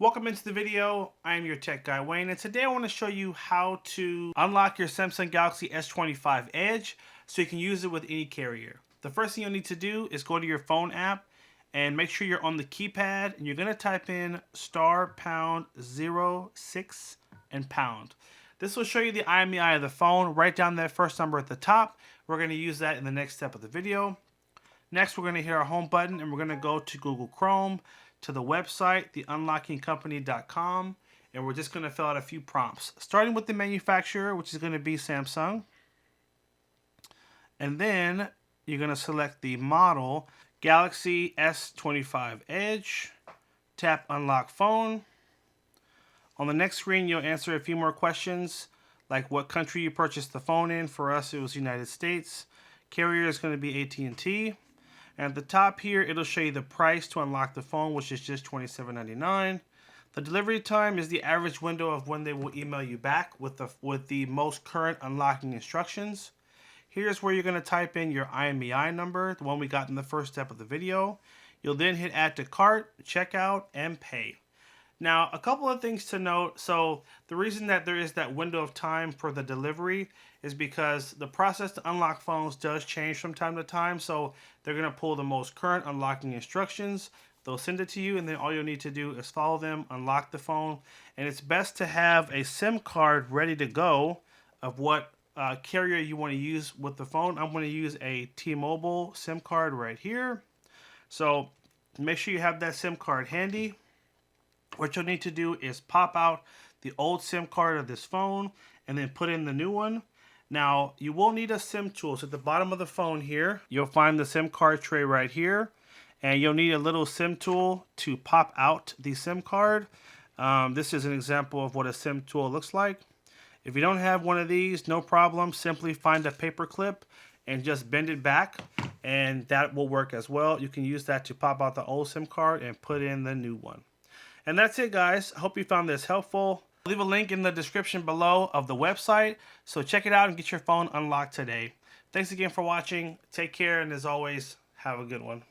Welcome into the video. I'm your tech guy Wayne, and today I want to show you how to unlock your Samsung Galaxy S25 Edge so you can use it with any carrier. The first thing you'll need to do is go to your phone app and make sure you're on the keypad, and you're going to type in *#06 and pound. This will show you the IMEI of the phone. Write down that first number at the top. We're going to use that in the next step of the video. Next, we're going to hit our home button and we're going to go to Google Chrome, to the website, theunlockingcompany.com, and we're just going to fill out a few prompts, starting with the manufacturer, which is going to be Samsung. And then you're going to select the model, Galaxy S25 Edge, tap Unlock Phone. On the next screen, you'll answer a few more questions, like what country you purchased the phone in. For us, it was United States. Carrier is going to be AT&T. And at the top here, it'll show you the price to unlock the phone, which is just $27.99. The delivery time is the average window of when they will email you back with the most current unlocking instructions. Here's where you're going to type in your IMEI number, the one we got in the first step of the video. You'll then hit Add to Cart, Checkout, and Pay. Now, a couple of things to note. So the reason that there is that window of time for the delivery is because the process to unlock phones does change from time to time. So they're going to pull the most current unlocking instructions. They'll send it to you, and then all you'll need to do is follow them, unlock the phone. And it's best to have a SIM card ready to go of what carrier you want to use with the phone. I'm going to use a T-Mobile SIM card right here. So make sure you have that SIM card handy. What you'll need to do is pop out the old SIM card of this phone and then put in the new one. Now, you will need a SIM tool. So at the bottom of the phone here, you'll find the SIM card tray right here. And you'll need a little SIM tool to pop out the SIM card. This is an example of what a SIM tool looks like. If you don't have one of these, no problem. Simply find a paper clip and just bend it back, and that will work as well. You can use that to pop out the old SIM card and put in the new one. And that's it, guys. I hope you found this helpful. I'll leave a link in the description below of the website, so check it out and get your phone unlocked today. Thanks again for watching. Take care, and as always, have a good one.